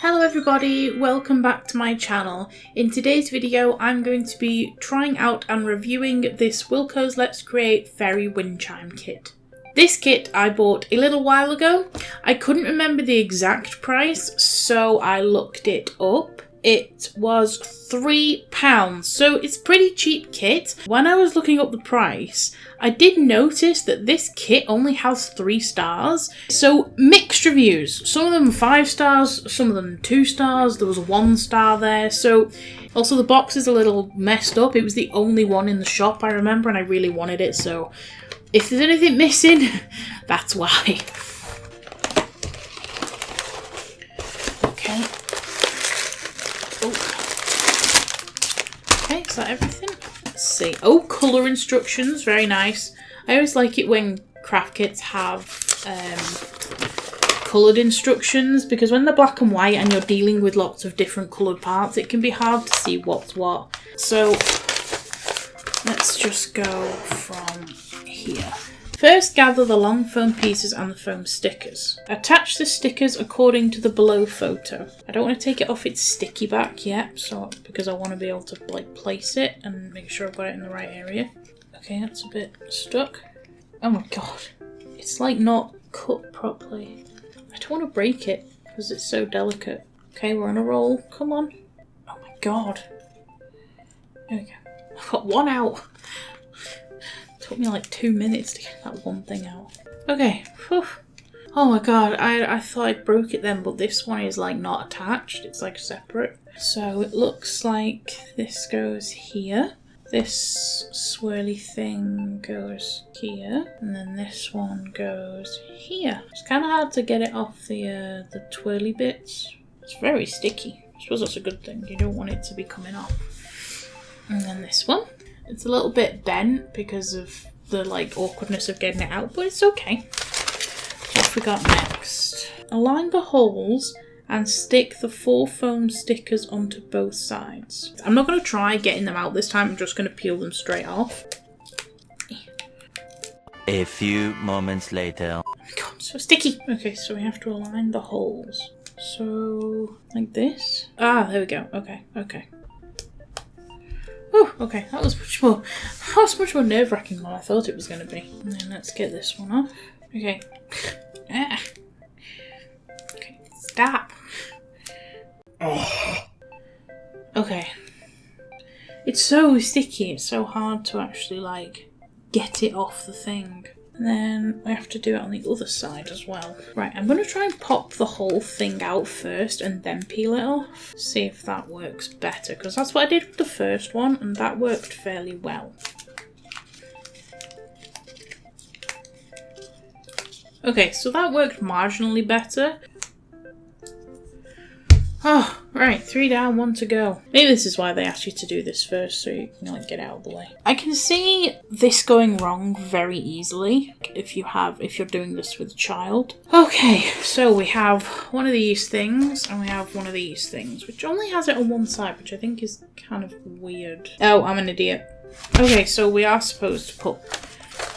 Hello everybody, welcome back to my channel. In today's video I'm going to be trying out and reviewing this Wilko's Let's Create Fairy Wind Chime kit. This kit I bought a little while ago. I couldn't remember the exact price, so I looked it up. It was £3, so it's a pretty cheap kit. When I was looking up the price, I did notice that this kit only has 3 stars. So mixed reviews. Some of them 5 stars, some of them 2 stars. There was 1 star there. So also the box is a little messed up. It was the only one in the shop I remember and I really wanted it. So if there's anything missing, that's why. Okay. Okay, is that everything? Let's see. Oh, colour instructions, very nice. I always like it when craft kits have coloured instructions, because when they're black and white and you're dealing with lots of different coloured parts, it can be hard to see what's what. So let's just go from here. First, gather the long foam pieces and the foam stickers. Attach the stickers according to the below photo. I don't want to take it off its sticky back yet, because I want to be able to place it and make sure I've got it in the right area. Okay, that's a bit stuck. Oh my god, it's like not cut properly. I don't want to break it because it's so delicate. Okay, we're on a roll. Come on. Oh my god. There we go. I've got one out. Took me like 2 minutes to get that one thing out. Okay. Whew. Oh my god, I thought I broke it then, but this one is like not attached. It's like separate. So it looks like this goes here. This swirly thing goes here. And then this one goes here. It's kind of hard to get it off the twirly bits. It's very sticky. I suppose that's a good thing. You don't want it to be coming off. And then this one. It's a little bit bent because of the like awkwardness of getting it out, but it's okay. What have we got next? Align the holes and stick the 4 foam stickers onto both sides. I'm not going to try getting them out this time, I'm just going to peel them straight off. A few moments later. Oh my god, so sticky! Okay, so we have to align the holes. So, like this. Ah, there we go. Okay. Oh, okay, that was much more nerve-wracking than I thought it was going to be. And then let's get this one off. Okay. Okay, stop. Okay. It's so sticky, it's so hard to actually, like, get it off the thing. And then we have to do it on the other side as well. Right, I'm going to try and pop the whole thing out first and then peel it off. See if that works better, because that's what I did with the first one and that worked fairly well. Okay, so that worked marginally better. Oh, right, 3 down, 1 to go. Maybe this is why they asked you to do this first, so you can like get out of the way. I can see this going wrong very easily if you're doing this with a child. Okay, so we have one of these things and we have one of these things, which only has it on one side, which I think is kind of weird. Oh, I'm an idiot. Okay, so we are supposed to put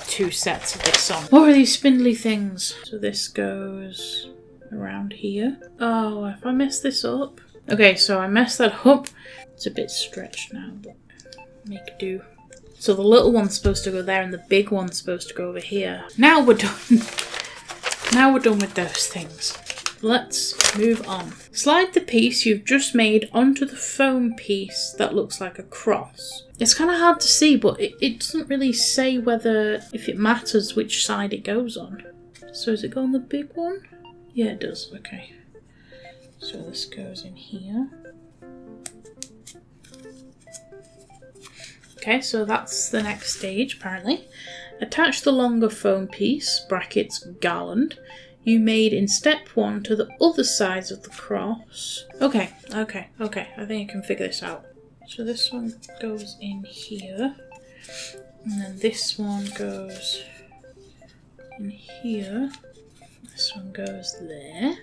2 sets of this on. What are these spindly things? So this goes around here. Oh, if I mess this up. Okay, so I messed that up. It's a bit stretched now, but make do. So the little one's supposed to go there and the big one's supposed to go over here. Now we're done. Now we're done with those things. Let's move on. Slide the piece you've just made onto the foam piece that looks like a cross. It's kind of hard to see, but it doesn't really say if it matters which side it goes on. So does it go on the big one? Yeah, it does. Okay. So this goes in here. Okay, so that's the next stage, apparently. Attach the longer foam piece, brackets, garland, you made in step 1 to the other sides of the cross. Okay. I think I can figure this out. So this one goes in here. And then this one goes in here. This one goes there.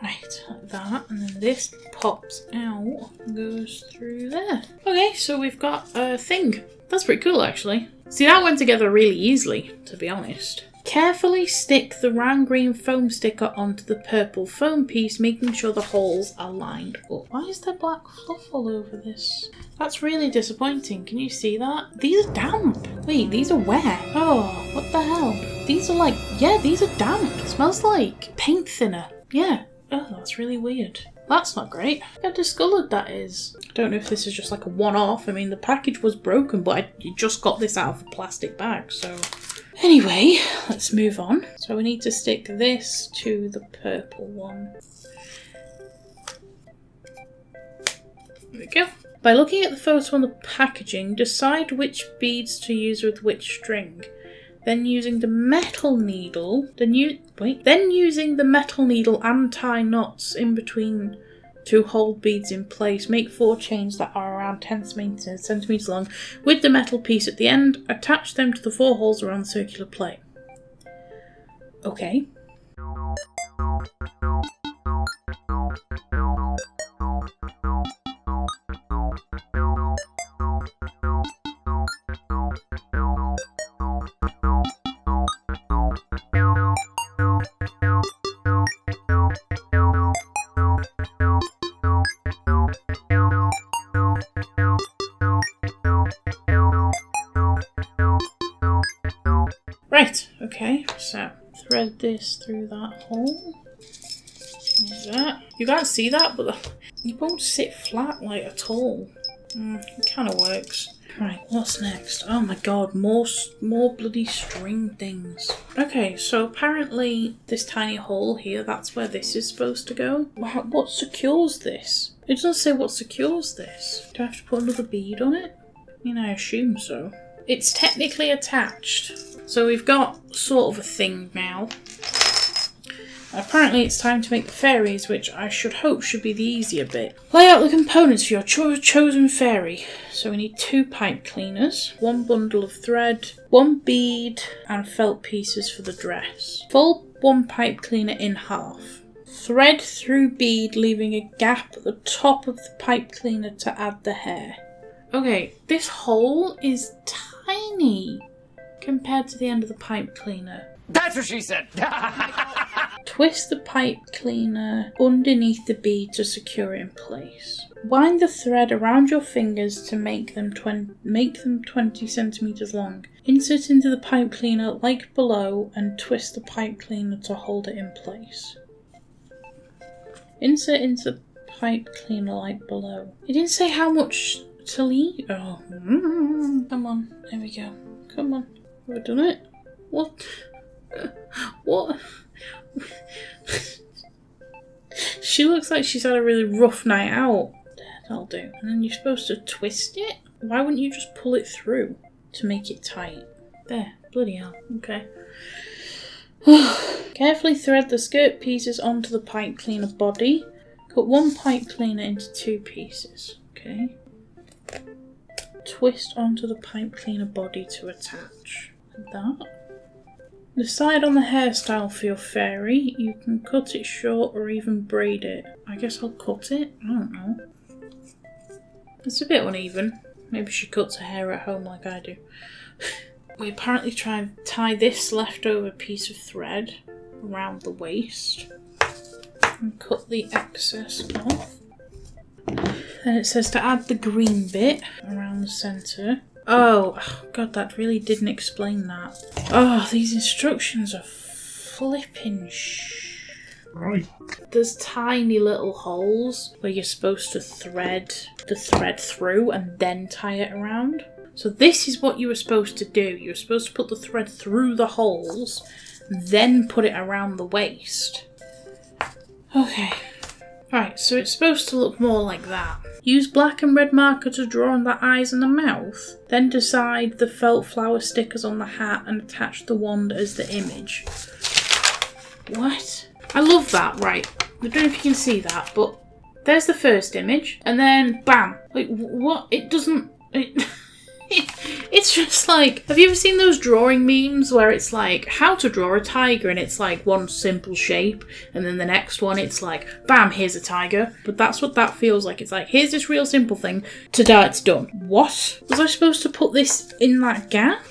Right, like that. And then this pops out and goes through there. Okay, so we've got a thing. That's pretty cool, actually. See, that went together really easily, to be honest. Carefully stick the round green foam sticker onto the purple foam piece, making sure the holes are lined up. Why is there black fluff all over this? That's really disappointing. Can you see that? These are damp. Wait, these are wet. Oh, what the hell? These are like, yeah, these are damp. It smells like paint thinner. Yeah. Oh, that's really weird. That's not great. How discoloured that is. I don't know if this is just like a one-off. I mean, the package was broken, but I just got this out of a plastic bag, so... Anyway, let's move on. So we need to stick this to the purple one. There we go. By looking at the photo on the packaging, decide which beads to use with which string. Then using the metal needle, then using the metal needle and tie knots in between to hold beads in place. Make 4 chains that are around 10 centimeters long with the metal piece at the end. Attach them to the 4 holes around the circular plate. Okay. Right, okay, so thread this through that hole. There's that. You can't see that, but it won't sit flat like at all. It kind of works. Right, what's next? Oh my god, more bloody string things. Okay, so apparently this tiny hole here, that's where this is supposed to go. What secures this? It doesn't say what secures this. Do I have to put another bead on it? I mean, I assume so. It's technically attached. So we've got sort of a thing now. Apparently it's time to make the fairies, which I should hope should be the easier bit. Lay out the components for your chosen fairy. So we need 2 pipe cleaners, 1 bundle of thread, 1 bead, and felt pieces for the dress. Fold 1 pipe cleaner in half. Thread through bead, leaving a gap at the top of the pipe cleaner to add the hair. Okay, this hole is tiny compared to the end of the pipe cleaner. That's what she said! Twist the pipe cleaner underneath the bead to secure it in place. Wind the thread around your fingers to make them 20 centimeters long. Insert into the pipe cleaner like below and twist the pipe cleaner to hold it in place. Insert into the pipe cleaner like below. It didn't say how much to leave. Oh, come on. There we go. Come on. Have I done it? What? What? She looks like she's had a really rough night out. That'll do. And then you're supposed to twist it? Why wouldn't you just pull it through to make it tight? There. Bloody hell. Okay. Carefully thread the skirt pieces onto the pipe cleaner body. Cut 1 pipe cleaner into 2 pieces. Okay. Twist onto the pipe cleaner body to attach. Like that. Decide on the hairstyle for your fairy. You can cut it short or even braid it. I guess I'll cut it. I don't know. It's a bit uneven. Maybe she cuts her hair at home like I do. We apparently try and tie this leftover piece of thread around the waist and cut the excess off. Then it says to add the green bit around the centre. Oh, god, that really didn't explain that. Oh, these instructions are flipping right. There's tiny little holes where you're supposed to thread the thread through and then tie it around. So this is what you were supposed to do. You were supposed to put the thread through the holes, then put it around the waist. Okay. Right, so it's supposed to look more like that. Use black and red marker to draw on the eyes and the mouth. Then decide the felt flower stickers on the hat and attach the wand as the image. What? I love that, right. I don't know if you can see that, but there's the first image. And then, bam. Like, what? It doesn't... It's just like, have you ever seen those drawing memes where it's like how to draw a tiger and it's like one simple shape and then the next one it's like bam, here's a tiger. But that's what that feels like. It's like, here's this real simple thing, ta-da, it's done. What? Was I supposed to put this in that gap?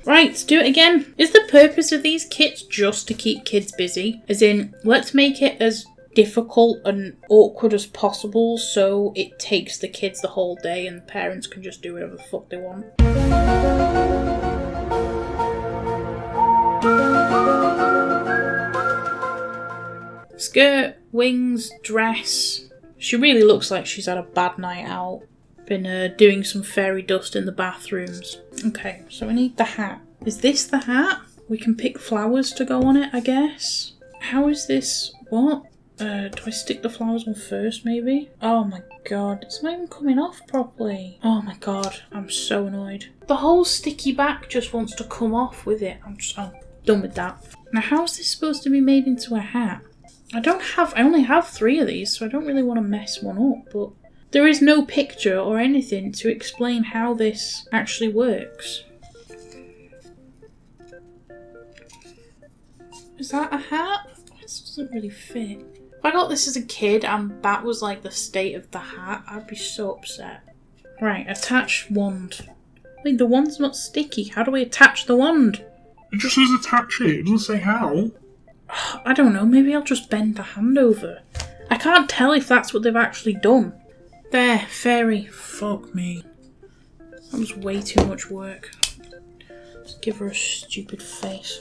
Right, do it again. Is the purpose of these kits just to keep kids busy? As in, let's make it as difficult and awkward as possible so it takes the kids the whole day and the parents can just do whatever the fuck they want. Skirt, wings, dress. She really looks like she's had a bad night out. Been doing some fairy dust in the bathrooms. Okay, so we need the hat. Is this the hat? We can pick flowers to go on it, I guess. How is this? What? Do I stick the flowers on first, maybe? Oh my god, it's not even coming off properly. Oh my god, I'm so annoyed. The whole sticky back just wants to come off with it. I'm done with that. Now, how is this supposed to be made into a hat? I only have 3 of these, so I don't really want to mess one up, but there is no picture or anything to explain how this actually works. Is that a hat? This doesn't really fit. If I got this as a kid and that was like the state of the hat, I'd be so upset. Right, attach wand. Wait, the wand's not sticky. How do we attach the wand? It just says attach it. It doesn't say how. I don't know. Maybe I'll just bend the hand over. I can't tell if that's what they've actually done. There, fairy. Fuck me. That was way too much work. Just give her a stupid face.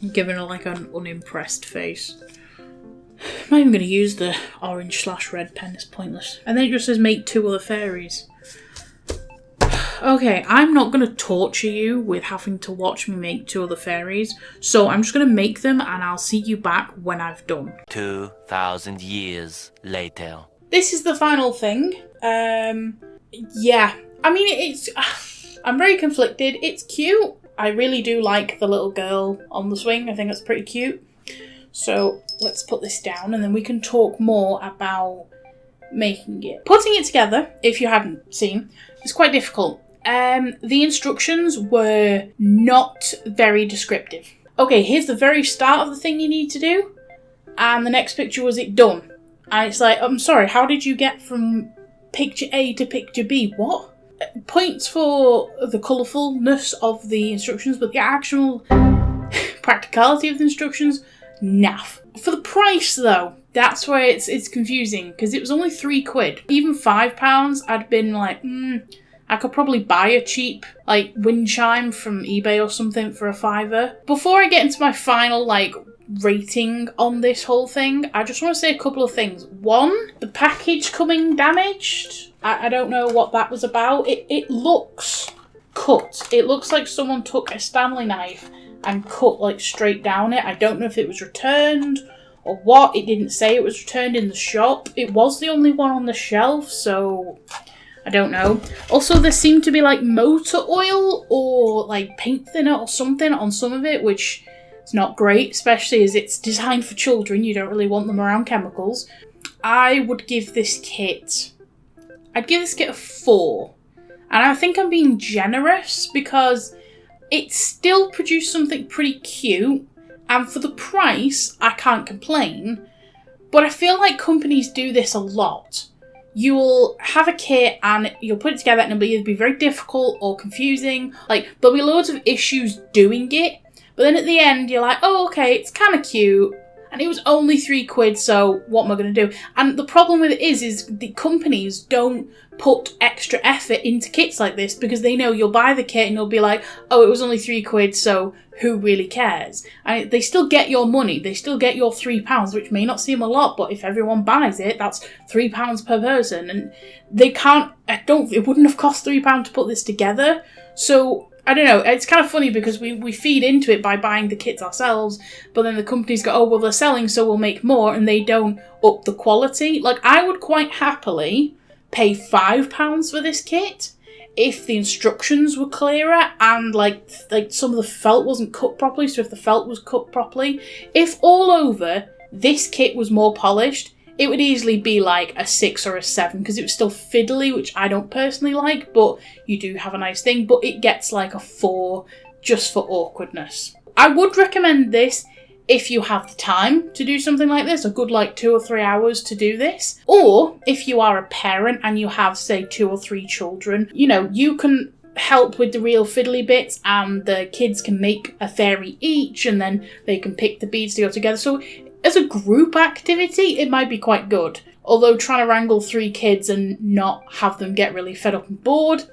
I'm giving her like an unimpressed face. I'm not even going to use the orange/red pen, it's pointless. And then it just says make 2 other fairies. Okay, I'm not going to torture you with having to watch me make 2 other fairies, so I'm just going to make them and I'll see you back when I've done. 2,000 years later. This is the final thing. Yeah. I mean, it's... I'm very conflicted. It's cute. I really do like the little girl on the swing. I think that's pretty cute. So let's put this down and then we can talk more about making it. Putting it together, if you haven't seen, is quite difficult. The instructions were not very descriptive. Okay, here's the very start of the thing you need to do, and the next picture was it done. And it's like, I'm sorry, how did you get from picture A to picture B? What? Points for the colourfulness of the instructions, but the actual practicality of the instructions, naff. For the price though, that's where it's confusing, because it was only £3. Even £5, I'd been like, I could probably buy a cheap, like, wind chime from eBay or something for a £5. Before I get into my final, like, rating on this whole thing, I just want to say a couple of things. One, the package coming damaged. I don't know what that was about. It looks cut. It looks like someone took a Stanley knife and cut, like, straight down it. I don't know if it was returned or what. It didn't say it was returned in the shop. It was the only one on the shelf, so I don't know. Also, there seemed to be, like, motor oil or, like, paint thinner or something on some of it, which is not great, especially as it's designed for children. You don't really want them around chemicals. I would give this kit... I'd give this kit a 4. And I think I'm being generous because it still produced something pretty cute. And for the price, I can't complain. But I feel like companies do this a lot. You'll have a kit and you'll put it together and it'll either be very difficult or confusing. Like, there'll be loads of issues doing it. But then at the end, you're like, oh, okay, it's kind of cute. And it was only £3, so what am I going to do? And the problem with it is the companies don't put extra effort into kits like this because they know you'll buy the kit and you'll be like, oh, it was only £3, so who really cares? And they still get your money. They still get your £3, which may not seem a lot, but if everyone buys it, that's £3 per person. And they can't, it wouldn't have cost £3 to put this together. So I don't know, it's kind of funny because we feed into it by buying the kits ourselves, but then the companies go, oh, well, they're selling, so we'll make more, and they don't up the quality. Like, I would quite happily pay £5 for this kit if the instructions were clearer and, like some of the felt wasn't cut properly, so if the felt was cut properly. If all over, this kit was more polished, it would easily be like a 6 or a 7 because it was still fiddly, which I don't personally like, but you do have a nice thing. But it gets like a 4 just for awkwardness. I would recommend this if you have the time to do something like this, a good like 2 or 3 hours to do this. Or if you are a parent and you have, say, 2 or 3 children, you know, you can help with the real fiddly bits, and the kids can make a fairy each, and then they can pick the beads to go together. So as a group activity, it might be quite good. Although trying to wrangle 3 kids and not have them get really fed up and bored,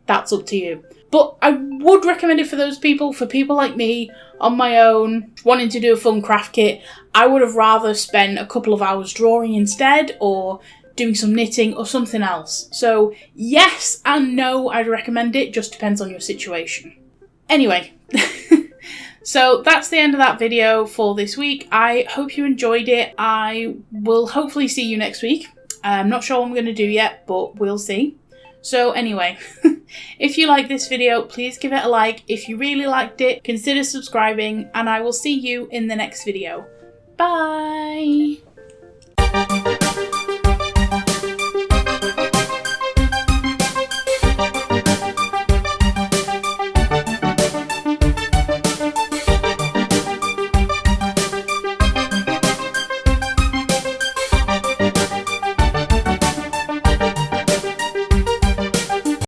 that's up to you. But I would recommend it for those people. For people like me, on my own, wanting to do a fun craft kit, I would have rather spent a couple of hours drawing instead, or doing some knitting or something else. So yes and no, I'd recommend it, just depends on your situation. Anyway, so that's the end of that video for this week. I hope you enjoyed it. I will hopefully see you next week. I'm not sure what I'm going to do yet, but we'll see. So anyway, if you like this video, please give it a like. If you really liked it, consider subscribing, and I will see you in the next video. Bye!